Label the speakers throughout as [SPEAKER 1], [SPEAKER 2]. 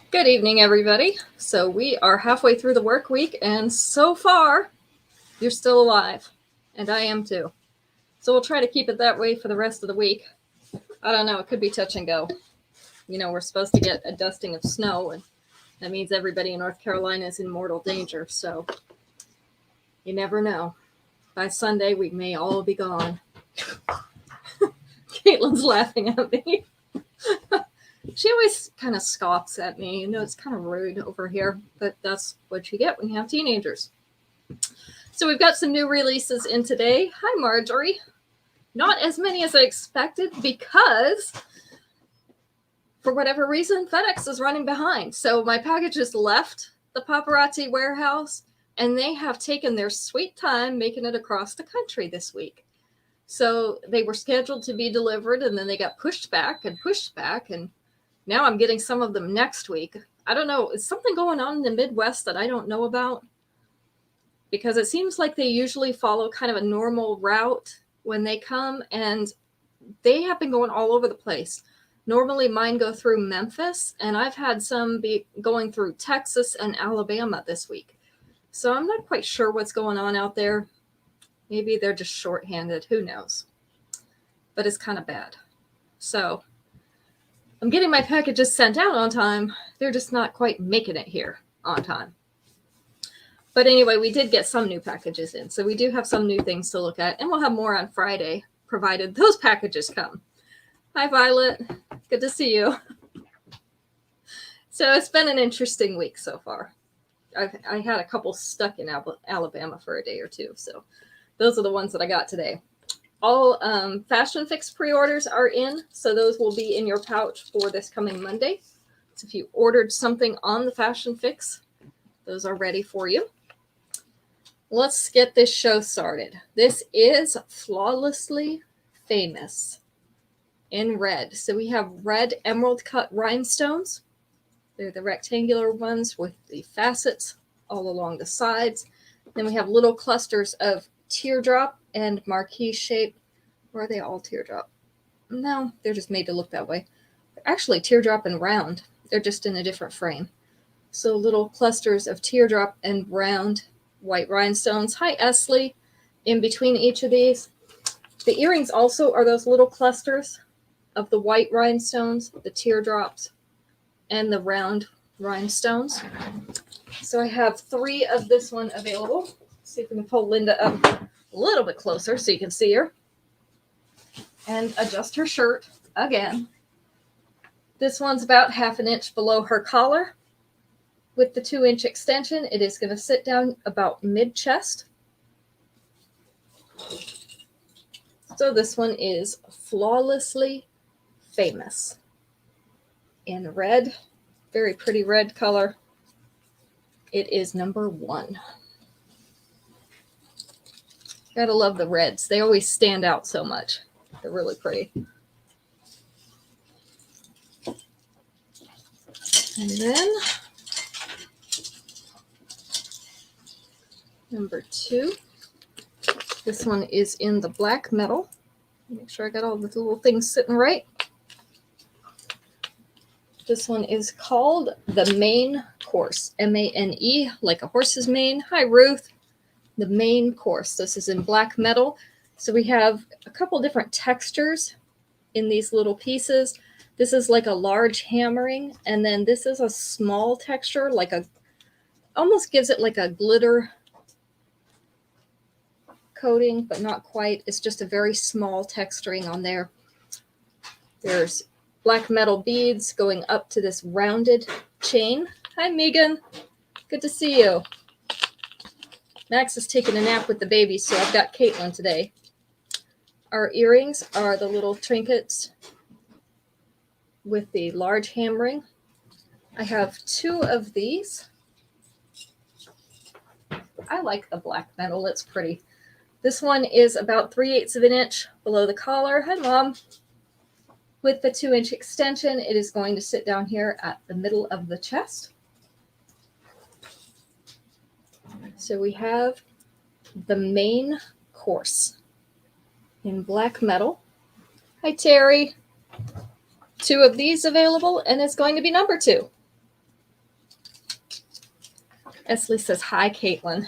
[SPEAKER 1] Good evening, everybody. So we are halfway through the work week, and so far, you're still alive, and I am too. So we'll try to keep it that way for the rest of the week. I don't know, it could be touch and go. You know, we're supposed to get a dusting of snow, and that means everybody in North Carolina is in mortal danger, so you never know. By Sunday, we may all be gone. Caitlin's laughing at me. She always kind of scoffs at me. You know, it's kind of rude over here, but that's what you get when you have teenagers. So we've got some new releases in today. Hi, Marjorie. Not as many as I expected because, for whatever reason, FedEx is running behind. So my packages left the paparazzi warehouse, and they have taken their sweet time making it across the country this week. So they were scheduled to be delivered, and then they got pushed back, and now I'm getting some of them next week. I don't know. Is something going on in the Midwest that I don't know about? Because it seems like they usually follow kind of a normal route when they come, and they have been going all over the place. Normally mine go through Memphis, and I've had some be going through Texas and Alabama this week. So I'm not quite sure what's going on out there. Maybe they're just shorthanded. Who knows? But it's kind of bad. So I'm getting my packages sent out on time. They're just not quite making it here on time. But anyway, we did get some new packages in. So we do have some new things to look at. And we'll have more on Friday, provided those packages come. Hi, Violet. Good to see you. So it's been an interesting week so far. I had a couple stuck in Alabama for a day or two. So those are the ones that I got today. All Fashion Fix pre-orders are in, so those will be in your pouch for this coming Monday. So if you ordered something on the Fashion Fix, those are ready for you. Let's get this show started. This is Flawlessly Famous in red. So we have red emerald cut rhinestones. They're the rectangular ones with the facets all along the sides. Then we have little clusters of teardrop and marquee shape. Or are they all teardrop? No, they're just made to look that way. They're actually teardrop and round. They're just in a different frame. So little clusters of teardrop and round white rhinestones. Hi, Esley. In between each of these. The earrings also are those little clusters of the white rhinestones, the teardrops, and the round rhinestones. So I have 3 of this one available. Let's see if we can pull Linda up a little bit closer so you can see her. And adjust her shirt again. This one's about 1/2 inch below her collar. With the 2-inch extension, it is going to sit down about mid-chest. So this one is Flawlessly Famous in red. Very pretty red color. It is number 1. Gotta love the reds. They always stand out so much. They're really pretty. And then number 2. This one is in the black metal. Make sure I got all the little things sitting right. This one is called the Main Course. M-A-N-E, like a horse's mane. Hi, Ruth. The Main Course. This is in black metal. So we have a couple different textures in these little pieces. This is like a large hammering, and then this is a small texture, like almost gives it like a glitter coating, but not quite. It's just a very small texturing on there. There's black metal beads going up to this rounded chain. Hi, Megan. Good to see you. Max is taking a nap with the baby, so I've got Caitlin today. Our earrings are the little trinkets with the large hammering. I have 2 of these. I like the black metal. It's pretty. This one is about 3/8 of an inch below the collar. Hi, Mom. With the 2-inch extension, it is going to sit down here at the middle of the chest. So we have the Main Course in black metal. Hi, Terry. 2 of these available, and it's going to be number 2. Esley says, hi, Caitlin.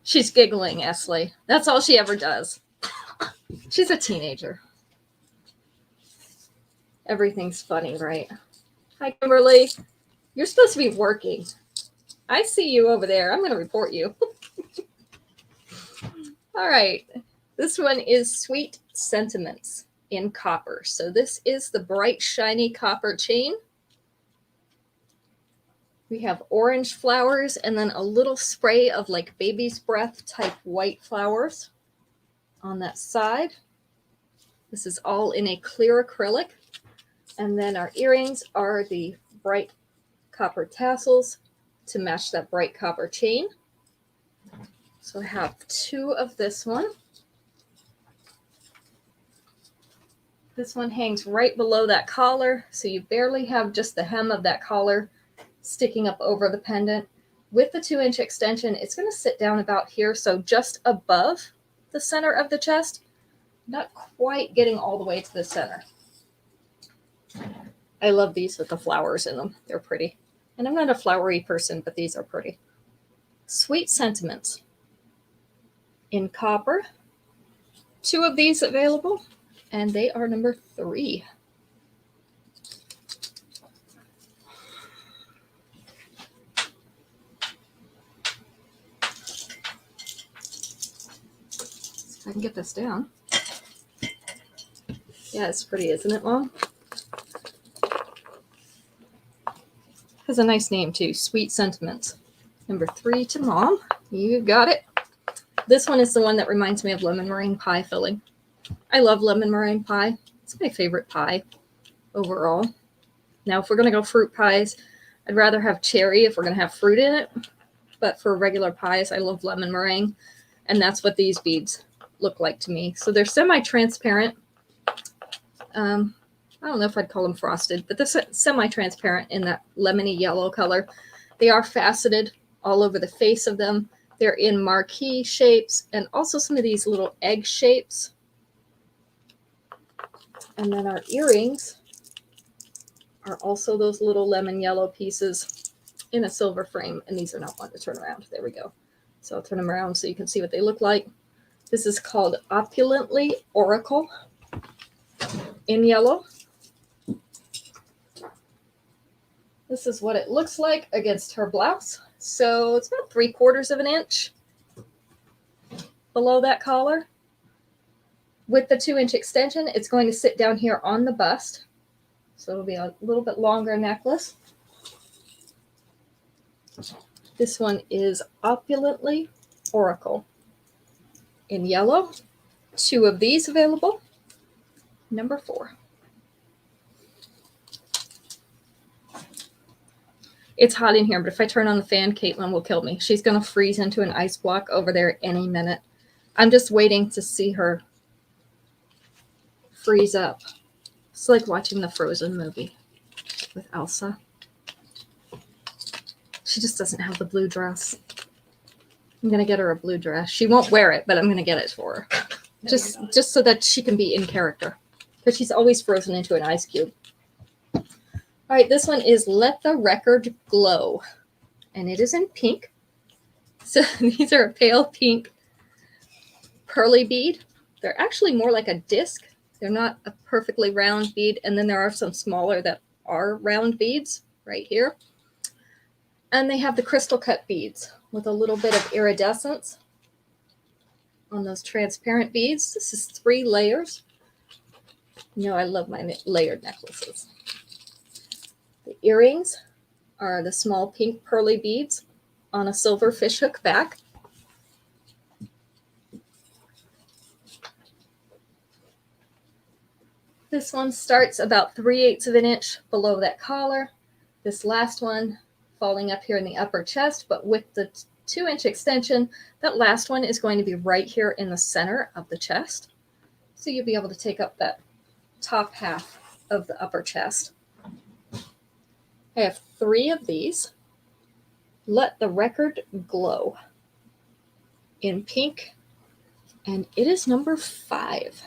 [SPEAKER 1] She's giggling, Esley. That's all she ever does. She's a teenager. Everything's funny, right? Hi, Kimberly. You're supposed to be working. I see you over there. I'm going to report you. All right. This one is Sweet Sentiments in copper. So this is the bright, shiny copper chain. We have orange flowers and then a little spray of like baby's breath type white flowers on that side. This is all in a clear acrylic. And then our earrings are the bright copper tassels to match that bright copper chain. So I have 2 of this one. This one hangs right below that collar, so you barely have just the hem of that collar sticking up over the pendant. With the 2-inch extension, it's going to sit down about here, so just above the center of the chest, not quite getting all the way to the center. I love these with the flowers in them. They're pretty. And I'm not a flowery person, but these are pretty. Sweet Sentiments in copper. 2 of these available, and they are number 3. I can get this down. Yeah, it's pretty, isn't it, Mom? Has a nice name, too. Sweet Sentiments. Number 3 to Mom. You got it. This one is the one that reminds me of lemon meringue pie filling. I love lemon meringue pie. It's my favorite pie overall. Now, if we're going to go fruit pies, I'd rather have cherry if we're going to have fruit in it. But for regular pies, I love lemon meringue. And that's what these beads look like to me. So they're semi-transparent. I don't know if I'd call them frosted, but they're semi-transparent in that lemony yellow color. They are faceted all over the face of them. They're in marquee shapes and also some of these little egg shapes. And then our earrings are also those little lemon yellow pieces in a silver frame. And these are not one to turn around. There we go. So I'll turn them around so you can see what they look like. This is called Opulently Oracle in yellow. This is what it looks like against her blouse. So it's about 3/4 of an inch below that collar. With the 2-inch extension, it's going to sit down here on the bust. So it'll be a little bit longer necklace. This one is Opulently Oracle in yellow. 2 of these available. Number 4. It's hot in here, but if I turn on the fan, Caitlin will kill me. She's going to freeze into an ice block over there any minute. I'm just waiting to see her freeze up. It's like watching the Frozen movie with Elsa. She just doesn't have the blue dress. I'm going to get her a blue dress. She won't wear it, but I'm going to get it for her. Just so that she can be in character. Because she's always frozen into an ice cube. All right, this one is Let the Record Glow. And it is in pink. So these are a pale pink pearly bead. They're actually more like a disc. They're not a perfectly round bead. And then there are some smaller that are round beads right here. And they have the crystal cut beads with a little bit of iridescence on those transparent beads. This is 3 layers. You know, I love my layered necklaces. The earrings are the small pink pearly beads on a silver fishhook back. This one starts about 3/8 of an inch below that collar. This last one falling up here in the upper chest, but with the 2-inch extension, that last one is going to be right here in the center of the chest. So you'll be able to take up that top half of the upper chest. I have 3 of these. Let the Record Glow in pink, and it is number 5.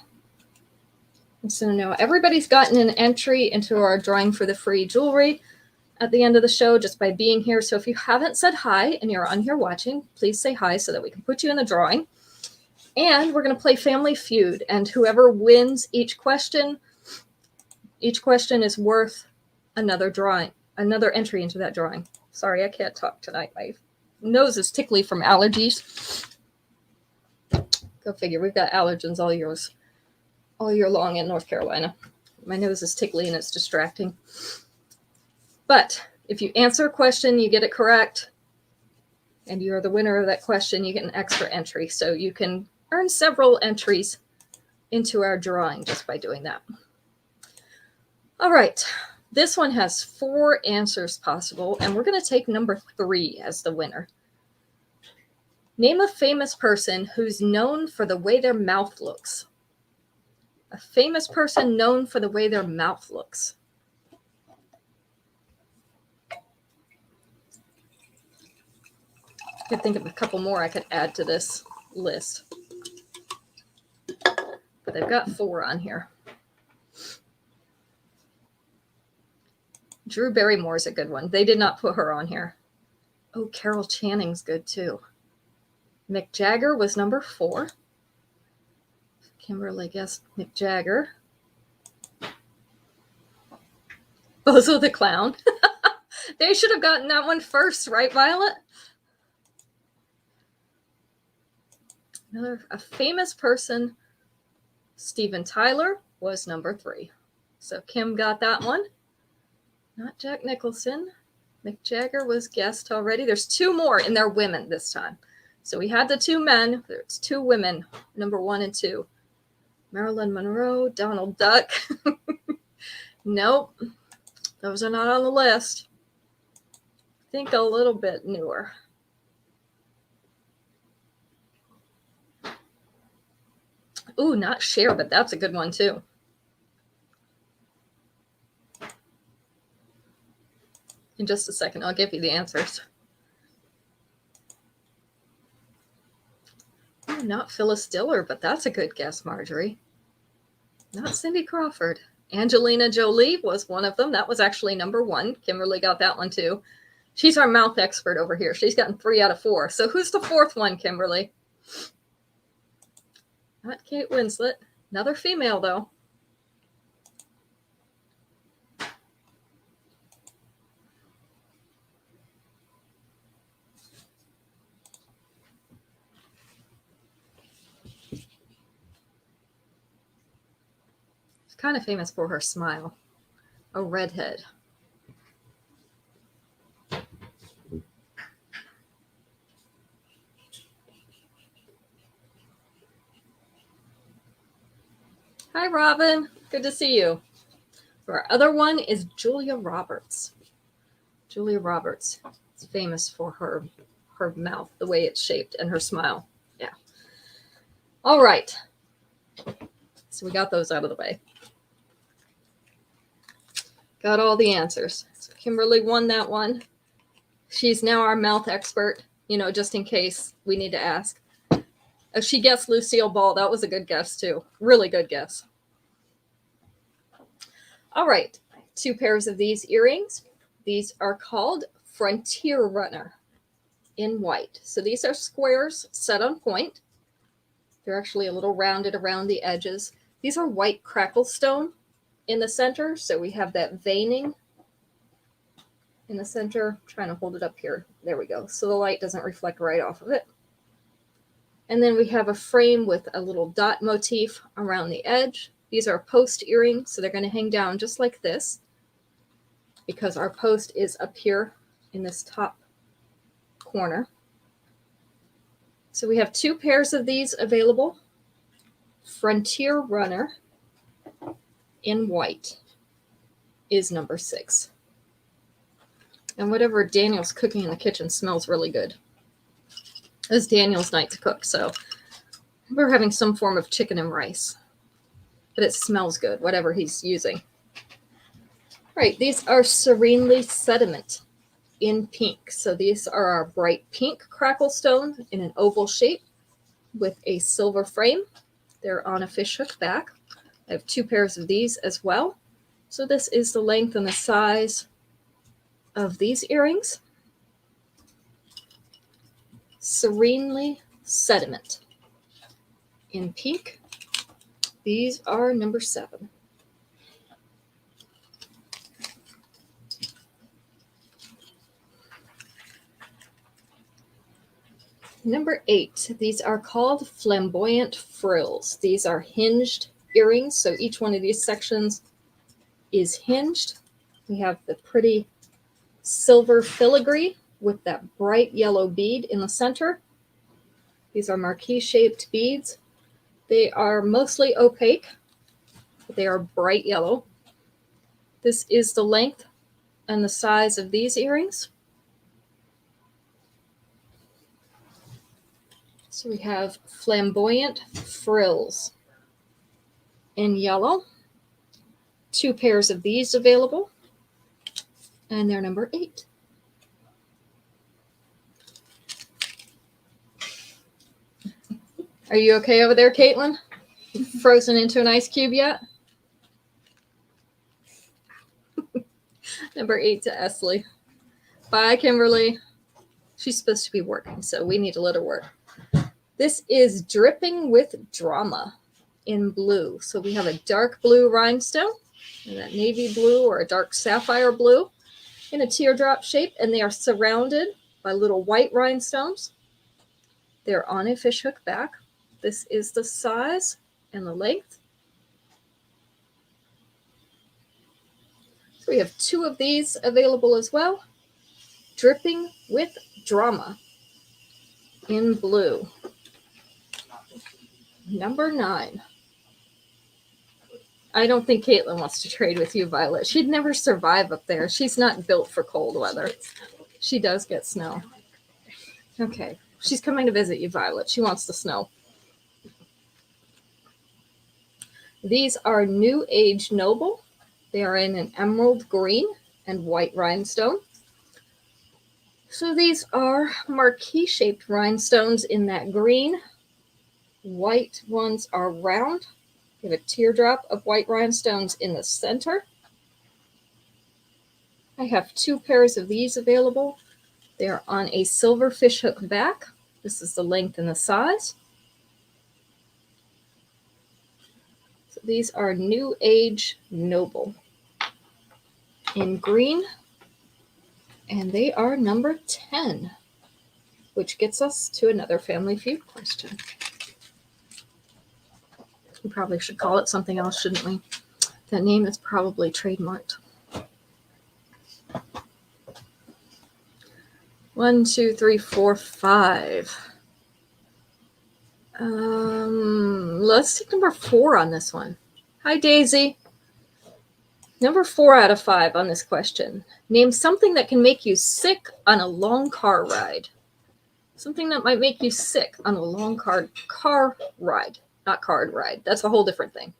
[SPEAKER 1] So now everybody's gotten an entry into our drawing for the free jewelry. at the end of the show just by being here. So if you haven't said hi and you're on here watching, please say hi so that we can put you in the drawing. And we're going to play Family Feud. And whoever wins each question is worth another drawing, another entry into that drawing. Sorry, I can't talk tonight. My nose is tickly from allergies. Go figure. We've got allergens all year long in North Carolina. My nose is tickly and it's distracting. But if you answer a question, you get it correct, and you're the winner of that question, you get an extra entry. So you can earn several entries into our drawing just by doing that. All right. This one has 4 answers possible, and we're going to take number 3 as the winner. Name a famous person who's known for the way their mouth looks. A famous person known for the way their mouth looks. I could think of a couple more I could add to this list. But they've got 4 on here. Drew Barrymore is a good one. They did not put her on here. Oh, Carol Channing's good too. Mick Jagger was number 4. Kimberly guessed Mick Jagger. Bozo the Clown. They should have gotten that one first, right, Violet? A famous person, Steven Tyler, was number 3. So Kim got that one. Not Jack Nicholson. Mick Jagger was guessed already. There's 2 more, and they're women this time. So we had the 2 men. There's 2 women, number 1 and 2. Marilyn Monroe, Donald Duck. Nope. Those are not on the list. Think a little bit newer. Ooh, not Cher, but that's a good one too. In just a second, I'll give you the answers. Oh, not Phyllis Diller, but that's a good guess, Marjorie. Not Cindy Crawford. Angelina Jolie was one of them. That was actually number 1. Kimberly got that one too. She's our mouth expert over here. She's gotten 3 out of 4. So who's the 4th one, Kimberly? Not Kate Winslet. Another female, though. She's kind of famous for her smile. A redhead. Hi, Robin. Good to see you. Our other one is Julia Roberts. Julia Roberts is famous for her mouth, the way it's shaped, and her smile. Yeah. All right. So we got those out of the way. Got all the answers. So Kimberly won that one. She's now our mouth expert, just in case we need to ask. She guessed Lucille Ball. That was a good guess, too. Really good guess. All right. 2 pairs of these earrings. These are called Frontier Runner in white. So these are squares set on point. They're actually a little rounded around the edges. These are white crackle stone in the center. So we have that veining in the center. I'm trying to hold it up here. There we go. So the light doesn't reflect right off of it. And then we have a frame with a little dot motif around the edge. These are post earrings, so they're going to hang down just like this because our post is up here in this top corner. So we have 2 pairs of these available. Frontier Runner in white is number 6. And whatever Daniel's cooking in the kitchen smells really good. It's Daniel's night to cook, so we're having some form of chicken and rice. But it smells good, whatever he's using. All right, these are Serenely Sediment in pink. So these are our bright pink crackle stones in an oval shape with a silver frame. They're on a fishhook back. I have 2 pairs of these as well. So this is the length and the size of these earrings. Serenely Sediment in pink. These are number 7. Number 8, these are called Flamboyant Frills. These are hinged earrings, so each one of these sections is hinged. We have the pretty silver filigree with that bright yellow bead in the center. These are marquee-shaped beads. They are mostly opaque, but they are bright yellow. This is the length and the size of these earrings. So we have Flamboyant Frills in yellow. 2 pairs of these available, and they're number 8. Are you okay over there, Caitlin? Frozen into an ice cube yet? Number 8 to Esley. Bye, Kimberly. She's supposed to be working, so we need to let her work. This is Dripping with Drama in blue. So we have a dark blue rhinestone and that navy blue or a dark sapphire blue in a teardrop shape, and they are surrounded by little white rhinestones. They're on a fishhook back. This is the size and the length. So we have 2 of these available as well. Dripping with Drama in blue. Number 9. I don't think Caitlin wants to trade with you, Violet. She'd never survive up there. She's not built for cold weather. She does get snow. Okay. She's coming to visit you, Violet. She wants the snow. These are New Age Noble. They are in an emerald green and white rhinestone. So these are marquee-shaped rhinestones in that green. White ones are round. We have a teardrop of white rhinestones in the center. I have 2 pairs of these available. They're on a silver fishhook back. This is the length and the size. So these are New Age Noble in green, and they are number 10, which gets us to another Family Feud question. We probably should call it something else, shouldn't we? That name is probably trademarked. 1, 2, 3, 4, 5. Let's take number 4 on this one. Hi, Daisy. Number 4 out of 5 on this question. Name something that can make you sick on a long car ride. Something that might make you sick on a long car ride. Not card ride. That's a whole different thing.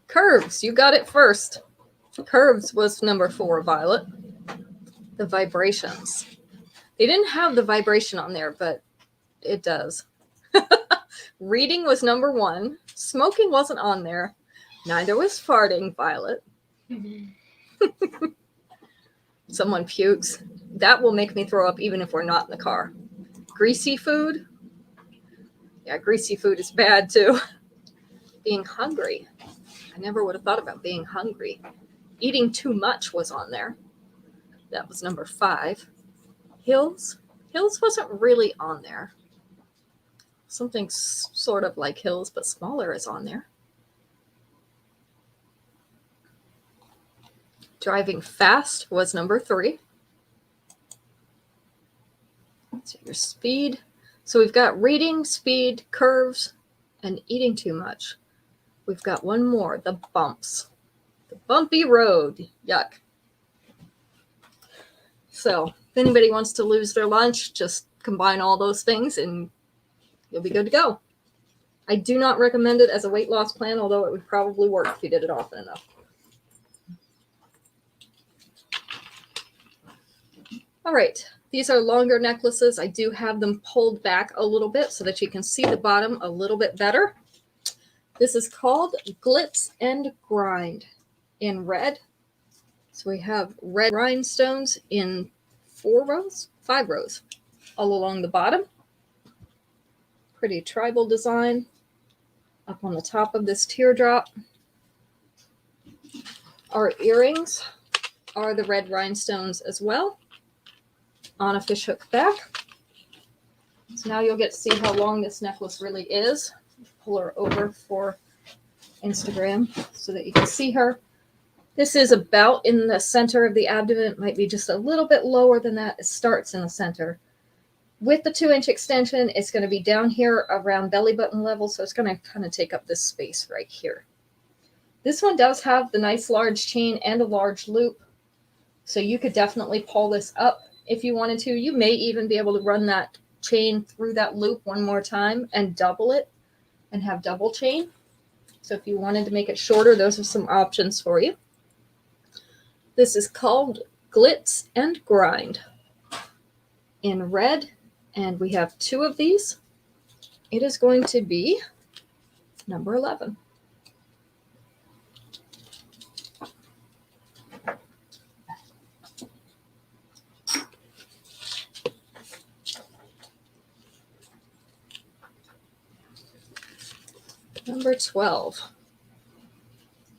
[SPEAKER 1] Curves. You got it first. Curves was number 4, Violet. The vibrations. They didn't have the vibration on there, but it does. Reading was number 1. Smoking wasn't on there. Neither was farting, Violet. Someone pukes. That will make me throw up even if we're not in the car. Greasy food. Yeah, greasy food is bad too. Being hungry. I never would have thought about being hungry. Eating too much was on there. That was number 5. Hills. Hills wasn't really on there. Something sort of like hills, but smaller is on there. Driving fast was number 3. So your speed. So we've got reading, speed, curves, and eating too much. We've got one more, the bumps. The bumpy road. Yuck. So if anybody wants to lose their lunch, just combine all those things and you'll be good to go. I do not recommend it as a weight loss plan, although it would probably work if you did it often enough. All right, these are longer necklaces. I do have them pulled back a little bit so that you can see the bottom a little bit better. This is called Glitz and Grind in red. So we have red rhinestones in 5 rows, all along the bottom. Pretty tribal design up on the top of this teardrop. Our earrings are the red rhinestones as well on a fishhook back. So now you'll get to see how long this necklace really is. Pull her over for Instagram so that you can see her. This is about in the center of the abdomen. It might be just a little bit lower than that. It starts in the center. With the 2-inch extension, it's going to be down here around belly button level, so it's going to kind of take up this space right here. This one does have the nice large chain and a large loop, so you could definitely pull this up if you wanted to. You may even be able to run that chain through that loop one more time and double it and have double chain. So if you wanted to make it shorter, those are some options for you. This is called Glitz and Grind in red, and we have 2 of these. It is going to be number 11. Number 12.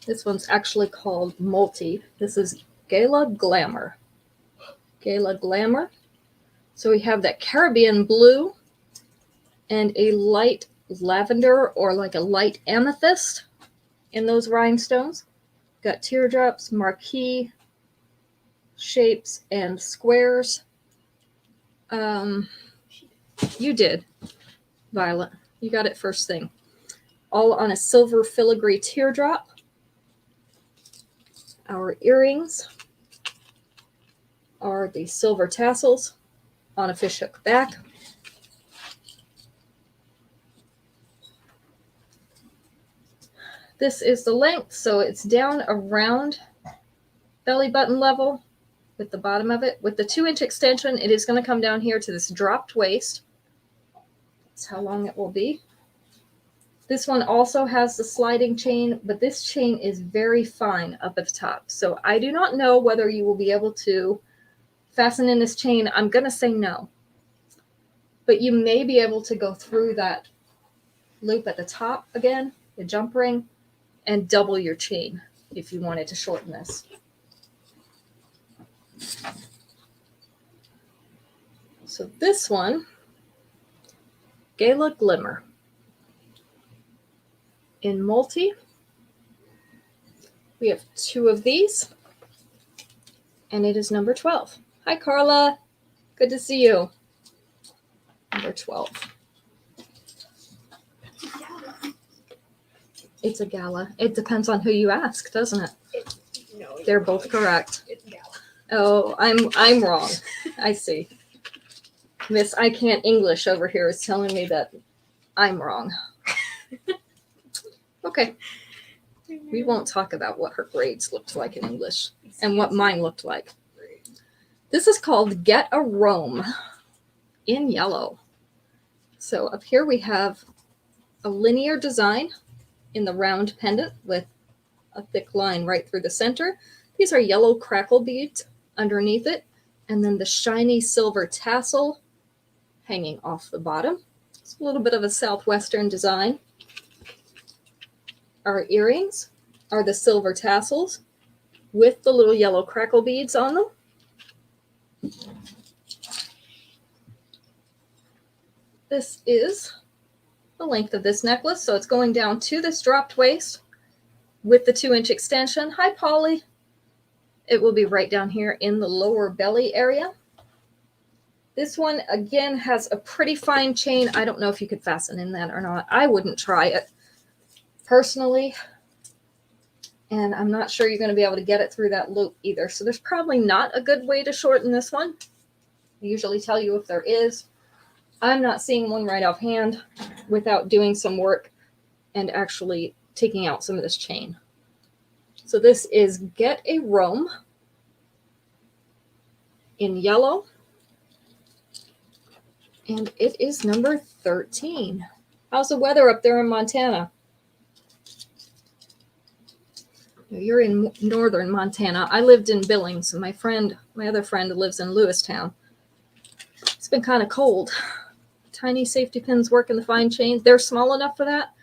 [SPEAKER 1] This one's actually called Multi. This is Gala Glamour. Gala Glamour. So we have that Caribbean blue and a light lavender or like a light amethyst in those rhinestones. Got teardrops, marquee shapes, and squares. You did, Violet. You got it first thing. All on a silver filigree teardrop. Our earrings are the silver tassels on a fishhook back. This is the length, so it's down around belly button level with the bottom of it. With the 2-inch extension, it is going to come down here to this dropped waist. That's how long it will be. This one also has the sliding chain, but this chain is very fine up at the top. So I do not know whether you will be able to fasten in this chain. I'm going to say no. But you may be able to go through that loop at the top again, the jump ring, and double your chain if you wanted to shorten this. So this one, Gala Glimmer. In multi, we have 2 of these, and it is number 12. Hi, Carla. Good to see you. Number 12. It's a gala. It depends on who you ask, doesn't it? No, they're both correct. It's gala. Oh, I'm wrong. I see. Miss I Can't English over here is telling me that I'm wrong. Okay. We won't talk about what her grades looked like in English and what mine looked like. This is called Get a Roam in yellow. So up here we have a linear design in the round pendant with a thick line right through the center. These are yellow crackle beads underneath it, and then the shiny silver tassel hanging off the bottom. It's a little bit of a southwestern design. Our earrings are the silver tassels with the little yellow crackle beads on them. This is the length of this necklace. So it's going down to this dropped waist with the 2-inch extension. Hi, Polly. It will be right down here in the lower belly area. This one, again, has a pretty fine chain. I don't know if you could fasten in that or not. I wouldn't try it personally. And I'm not sure you're going to be able to get it through that loop either. So there's probably not a good way to shorten this one. I usually tell you if there is. I'm not seeing one right offhand without doing some work and actually taking out some of this chain. So this is Get a Roam in yellow And it is number 13. How's the weather up there in Montana? You're in northern Montana. I lived in Billings, and my other friend lives in Lewistown. It's been kind of cold. Tiny safety pins work in the fine chain. They're small enough for that.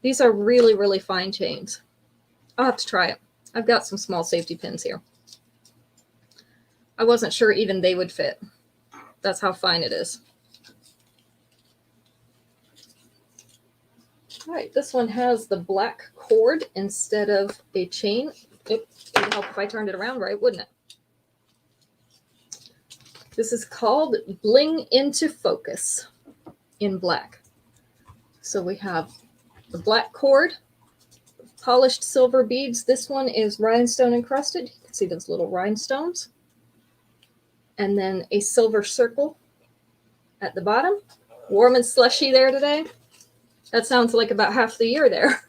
[SPEAKER 1] These are really, really fine chains. I'll have to try it. I've got some small safety pins here. I wasn't sure even they would fit. That's how fine it is. All right, this one has the black cord instead of a chain. It would help if I turned it around right, wouldn't it? This is called Bling Into Focus in black. So we have the black cord, polished silver beads. This one is rhinestone encrusted. You can see those little rhinestones. And then a silver circle at the bottom. Warm and slushy there today. That sounds like about half the year there.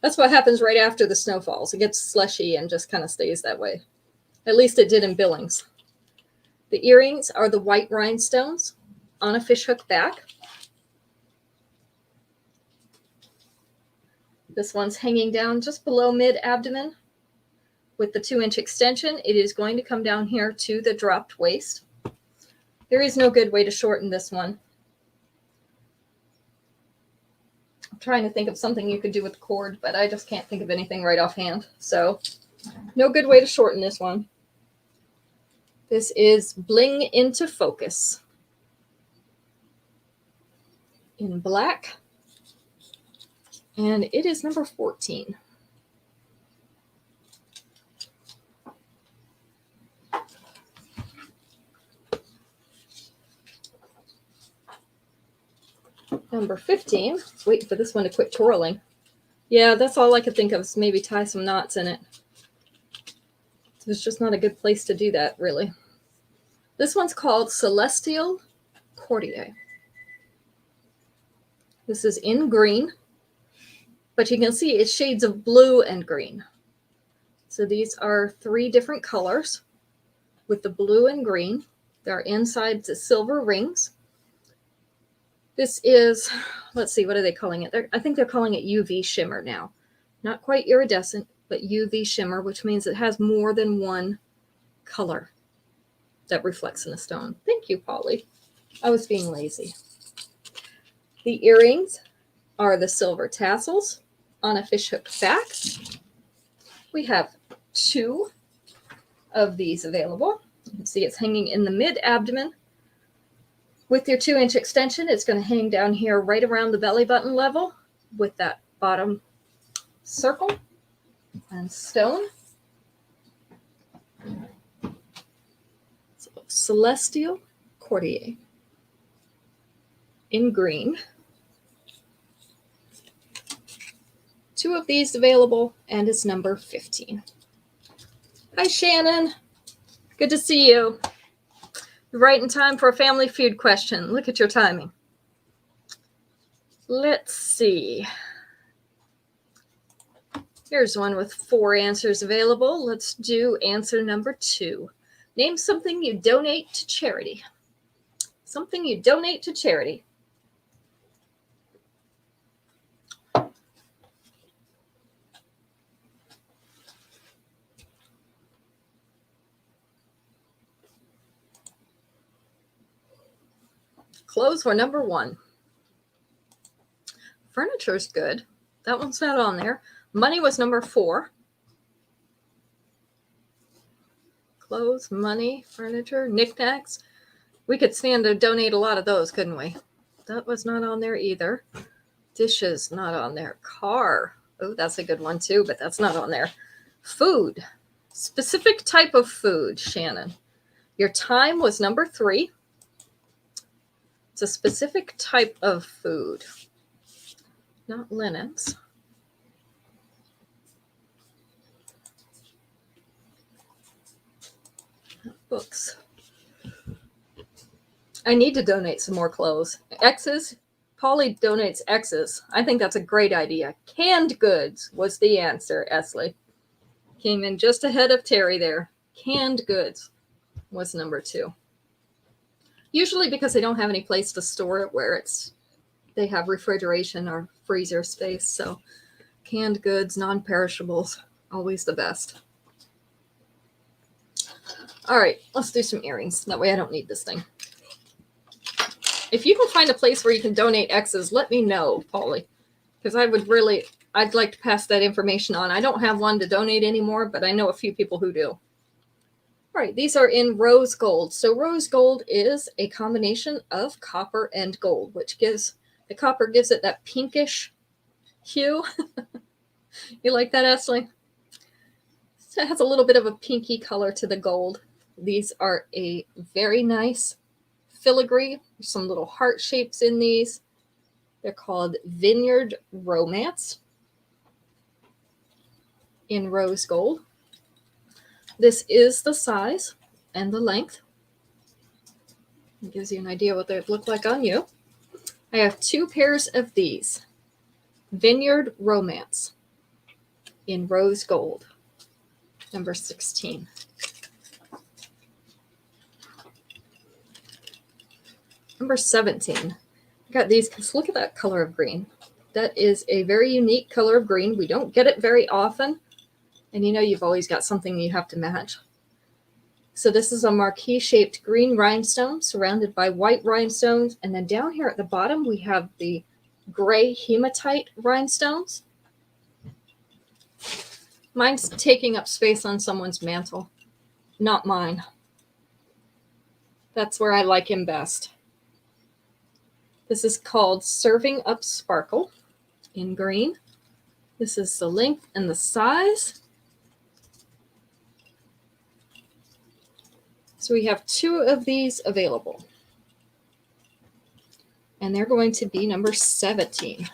[SPEAKER 1] That's what happens right after the snow falls. It gets slushy and just kind of stays that way. At least it did in Billings. The earrings are the white rhinestones on a fishhook back. This one's hanging down just below mid-abdomen with the 2-inch extension. It is going to come down here to the dropped waist. There is no good way to shorten this one. I'm trying to think of something you could do with the cord, but I just can't think of anything right offhand. So no good way to shorten this one. This is Bling Into Focus in black. And it is number 14. Number 15. Wait for this one to quit twirling. Yeah, that's all I could think of, is maybe tie some knots in it. There's just not a good place to do that, really. This one's called Celestial Courtier. This is in green, but you can see it's shades of blue and green. So these are 3 different colors with the blue and green. They're inside the silver rings. This is, let's see, what are they calling it? I think they're calling it UV shimmer now. Not quite iridescent, but UV shimmer, which means it has more than one color that reflects in the stone. Thank you, Polly. I was being lazy. The earrings are the silver tassels on a fishhook back. We have 2 of these available. You can see it's hanging in the mid-abdomen. With your 2-inch extension, it's going to hang down here right around the belly button level with that bottom circle and stone. So, Celestial Courtier in green. 2 of these available, and it's number 15. Hi, Shannon. Good to see you. You're right in time for a Family Feud question. Look at your timing. Let's see. Here's one with 4 answers available. Let's do answer number 2. Name something you donate to charity. Something you donate to charity. Clothes were number 1. Furniture's good. That one's not on there. Money was number 4. Clothes, money, furniture, knickknacks. We could stand to donate a lot of those, couldn't we? That was not on there either. Dishes, not on there. Car. Oh, that's a good one too, but that's not on there. Food. Specific type of food, Shannon. Your time was number 3. It's a specific type of food. Not linens. Not books. I need to donate some more clothes. X's. Polly donates X's. I think that's a great idea. Canned goods was the answer, Esley. Came in just ahead of Terry there. Canned goods was number 2. Usually because they don't have any place to store it where they have refrigeration or freezer space. So canned goods, non-perishables, always the best. All right, let's do some earrings. That way I don't need this thing. If you can find a place where you can donate X's, let me know, Polly, because I'd like to pass that information on. I don't have one to donate anymore, but I know a few people who do. All right, these are in rose gold. So rose gold is a combination of copper and gold, which the copper gives it that pinkish hue. You like that, Ashley? So it has a little bit of a pinky color to the gold. These are a very nice filigree. There's some little heart shapes in these. They're called Vineyard Romance in rose gold. This is the size and the length. It gives you an idea what they look like on you. I have 2 pairs of these. Vineyard Romance in rose gold, number 16. Number 17. I got these because look at that color of green. That is a very unique color of green. We don't get it very often. And you know you've always got something you have to match. So this is a marquee-shaped green rhinestone surrounded by white rhinestones. And then down here at the bottom, we have the gray hematite rhinestones. Mine's taking up space on someone's mantle, not mine. That's where I like him best. This is called Serving Up Sparkle in green. This is the length and the size. So we have 2 of these available. And they're going to be number 17.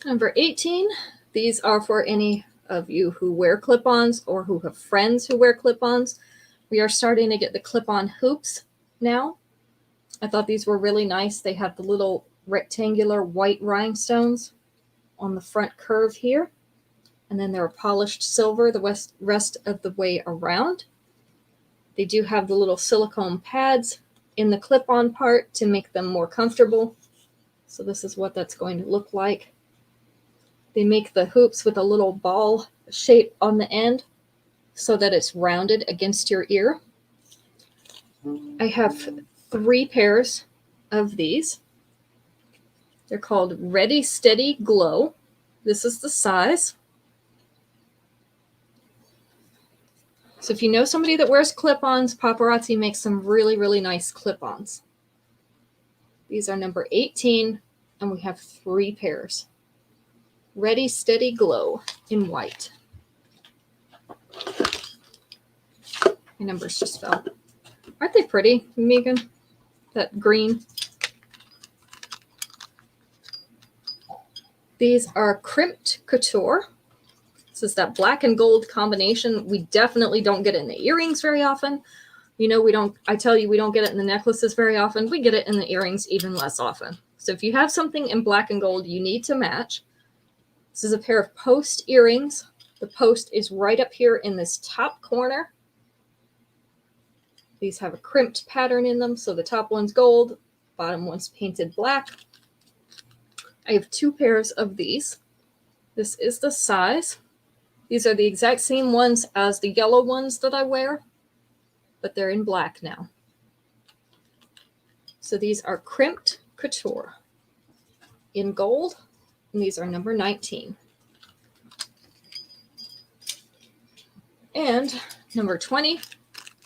[SPEAKER 1] Number 18, these are for any of you who wear clip-ons or who have friends who wear clip-ons. We are starting to get the clip-on hoops now. I thought these were really nice. They have the little rectangular white rhinestones on the front curve here. And then they're polished silver the rest of the way around. They do have the little silicone pads in the clip-on part to make them more comfortable. So this is what that's going to look like. They make the hoops with a little ball shape on the end so that it's rounded against your ear. I have 3 pairs of these. They're called Ready, Steady, Glow. This is the size. So if you know somebody that wears clip-ons, Paparazzi makes some really, really nice clip-ons. These are number 18, and we have 3 pairs. Ready, Steady, Glow in white. My numbers just fell. Aren't they pretty, Megan? That green. These are Crimped Couture. This is that black and gold combination. We definitely don't get it in the earrings very often. You know, I tell you, we don't get it in the necklaces very often. We get it in the earrings even less often. So if you have something in black and gold, you need to match. This is a pair of post earrings. The post is right up here in this top corner. These have a crimped pattern in them. So the top one's gold, bottom one's painted black. I have 2 pairs of these. This is the size. These are the exact same ones as the yellow ones that I wear, but they're in black now. So these are Crimped Couture in gold, and these are number 19. And number 20,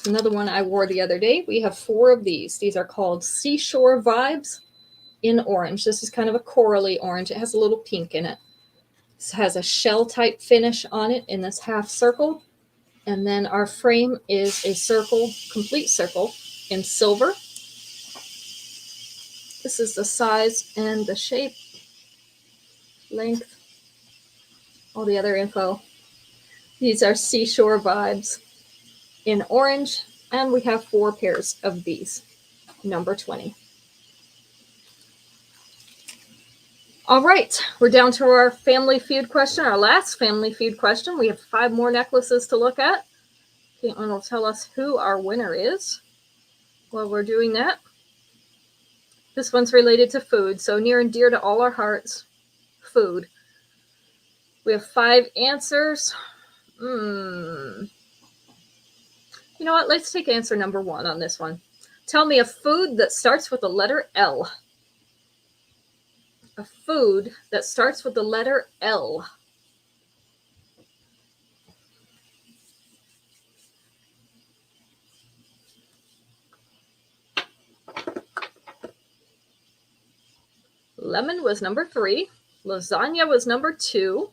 [SPEAKER 1] another one I wore the other day. We have 4 of these. These are called Seashore Vibes in orange. This is kind of a corally orange. It has a little pink in it. This has a shell type finish on it in this half circle. And then our frame is a circle, complete circle in silver. This is the size and the shape, length, all the other info. These are Seashore Vibes in orange, and we have 4 pairs of these, number 20. All right, we're down to our family feud question, our last family feud question. We have 5 more necklaces to look at. Caitlin will tell us who our winner is while we're doing that. This one's related to food, so near and dear to all our hearts, food. We have 5 answers. You know what? Let's take answer number 1 on this one. Tell me a food that starts with the letter L. A food that starts with the letter L. Lemon was number 3. Lasagna was number 2.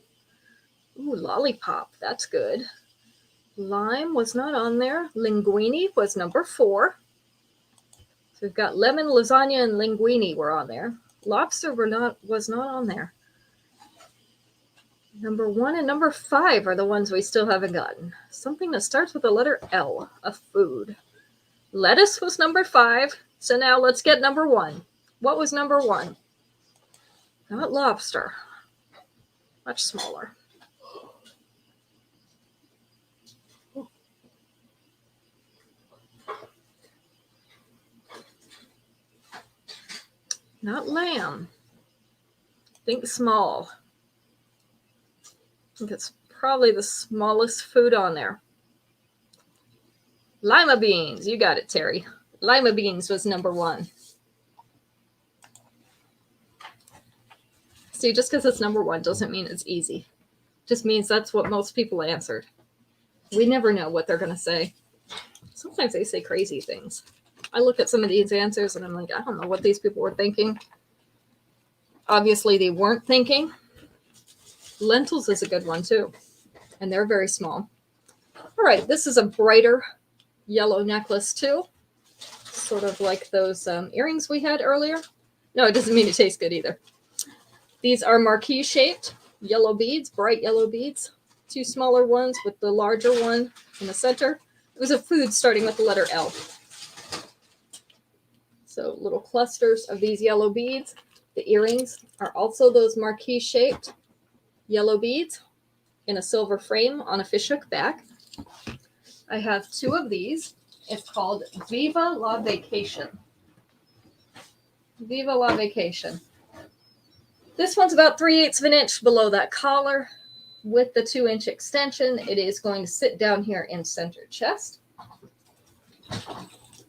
[SPEAKER 1] Ooh, lollipop. That's good. Lime was not on there. Linguine was number 4. So we've got lemon, lasagna, and linguine were on there. Lobster was not on there. Number 1 and number 5 are the ones we still haven't gotten. Something that starts with the letter L, a food. Lettuce was number 5. So now let's get number 1. What was number 1? Not lobster. Much smaller. Not lamb. Think small. I think it's probably the smallest food on there. Lima beans. You got it, Terry. Lima beans was number 1. See, just because it's number 1 doesn't mean it's easy. Just means that's what most people answered. We never know what they're going to say. Sometimes they say crazy things. I look at some of these answers and I'm like, I don't know what these people were thinking. Obviously, they weren't thinking. Lentils is a good one, too. And they're very small. All right, this is a brighter yellow necklace, too. Sort of like those earrings we had earlier. No, it doesn't mean it tastes good either. These are marquee-shaped yellow beads, bright yellow beads. 2 smaller ones with the larger one in the center. It was a food starting with the letter L. So little clusters of these yellow beads. The earrings are also those marquee-shaped yellow beads in a silver frame on a fishhook back. I have 2 of these. It's called Viva la Vacation. Viva la Vacation. This one's about 3/8 of an inch below that collar with the 2-inch extension. It is going to sit down here in center chest.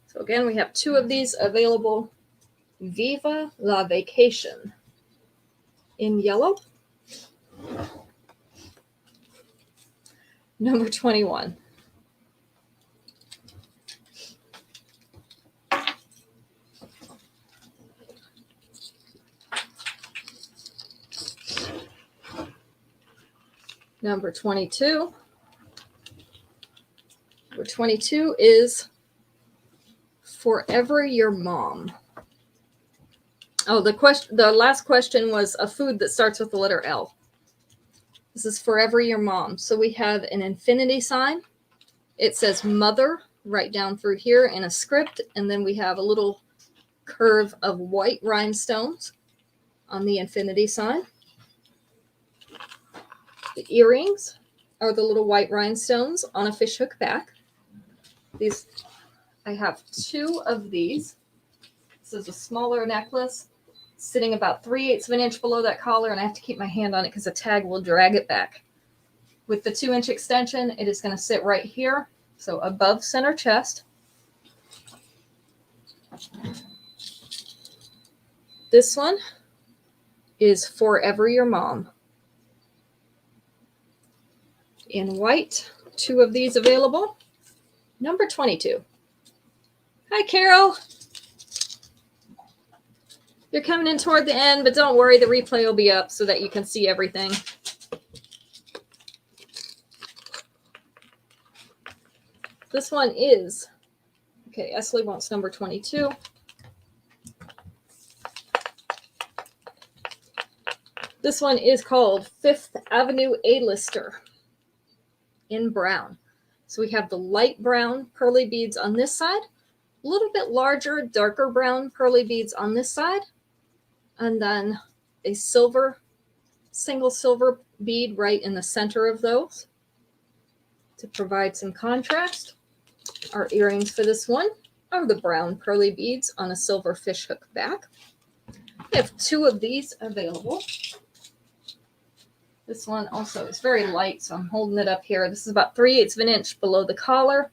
[SPEAKER 1] So again, we have 2 of these available. Viva la Vacation in yellow. Number 21. Number 22. Number 22 is Forever Your Mom. Oh, the last question was a food that starts with the letter L. This is Forever Your Mom. So we have an infinity sign. It says mother right down through here in a script. And then we have a little curve of white rhinestones on the infinity sign. The earrings are the little white rhinestones on a fishhook back. I have 2 of these. This is a smaller necklace sitting about 3/8 of an inch below that collar, and I have to keep my hand on it because the tag will drag it back. With the 2-inch extension, it is going to sit right here, so above center chest. This one is Forever Your Mom. In white, 2 of these available. Number 22. Hi, Carol. You're coming in toward the end, but don't worry, the replay will be up so that you can see everything. This one is, okay, Esley wants number 22. This one is called Fifth Avenue A-Lister in brown. So we have the light brown pearly beads on this side, a little bit larger, darker brown pearly beads on this side, and then a single silver bead right in the center of those to provide some contrast. Our earrings for this one are the brown pearly beads on a silver fishhook back. We have 2 of these available. This one also is very light, so I'm holding it up here. This is about 3/8 of an inch below the collar.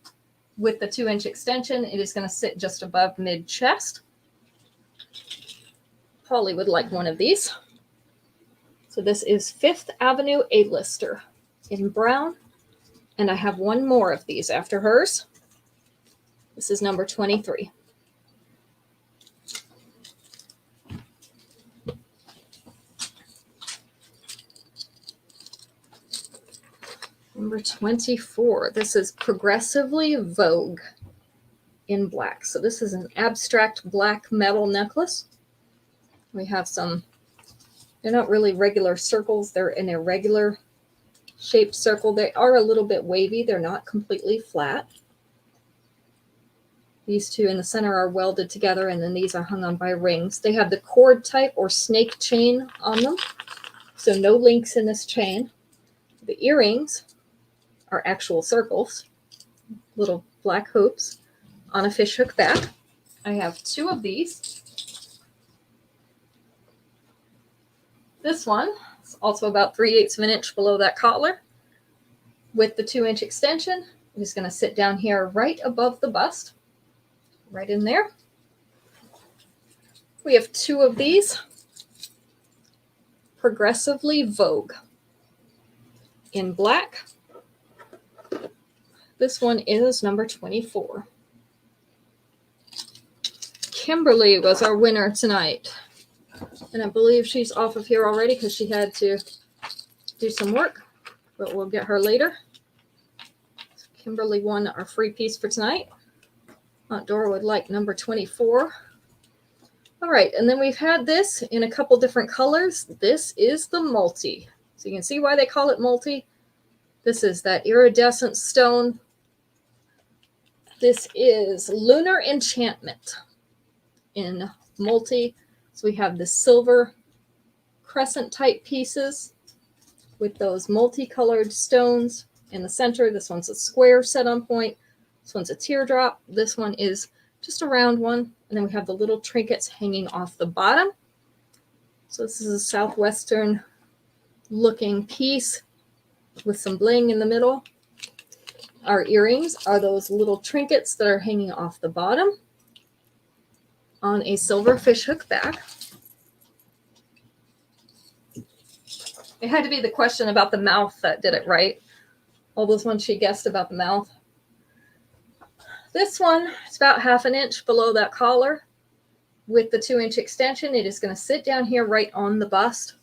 [SPEAKER 1] With the 2-inch extension, it is going to sit just above mid-chest. Polly would like one of these. So this is 5th Avenue A-lister in brown. And I have one more of these after hers. This is number 23. Number 24. This is Progressively Vogue in black. So this is an abstract black metal necklace. We have some, they're not really regular circles. They're an irregular shaped circle. They are a little bit wavy. They're not completely flat. These 2 in the center are welded together, and then these are hung on by rings. They have the cord type or snake chain on them. So no links in this chain. The earrings are actual circles, little black hoops on a fishhook back. I have 2 of these. This one is also about 3/8 of an inch below that collar. With the 2-inch extension, it is going to sit down here right above the bust, right in there. We have 2 of these. Progressively Vogue in black. This one is number 24. Kimberly was our winner tonight. And I believe she's off of here already because she had to do some work, but we'll get her later. Kimberly won our free piece for tonight. Aunt Dora would like number 24. All right, and then we've had this in a couple different colors. This is the multi. So you can see why they call it multi. This is that iridescent stone. This is Lunar Enchantment in multi. So we have the silver crescent type pieces with those multicolored stones in the center. This one's a square set on point. This one's a teardrop. This one is just a round one. And then we have the little trinkets hanging off the bottom. So this is a southwestern looking piece with some bling in the middle. Our earrings are those little trinkets that are hanging off the bottom on a silver fishhook back. It had to be the question about the mouth that did it right. All those ones she guessed about the mouth. This one is about 1/2 inch below that collar. With the 2-inch extension, it is going to sit down here right on the bust.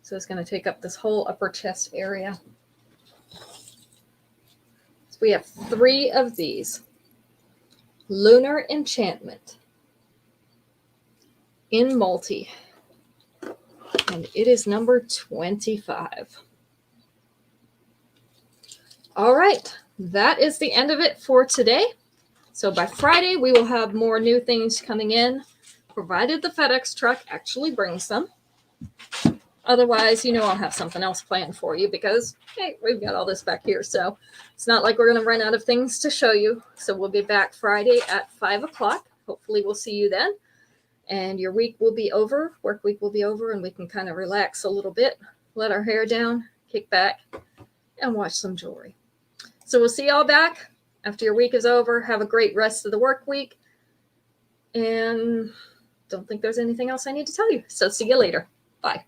[SPEAKER 1] So it's going to take up this whole upper chest area. So we have 3 of these. Lunar Enchantment in multi. And it is number 25. All right, that is the end of it for today. So by Friday, we will have more new things coming in, provided the FedEx truck actually brings them. Otherwise, you know, I'll have something else planned for you because, hey, we've got all this back here. So it's not like we're going to run out of things to show you. So we'll be back Friday at 5 o'clock. Hopefully we'll see you then. And your week will be over, work week will be over, and we can kind of relax a little bit, let our hair down, kick back, and watch some jewelry. So we'll see y'all back after your week is over. Have a great rest of the work week. And don't think there's anything else I need to tell you. So see you later. Bye.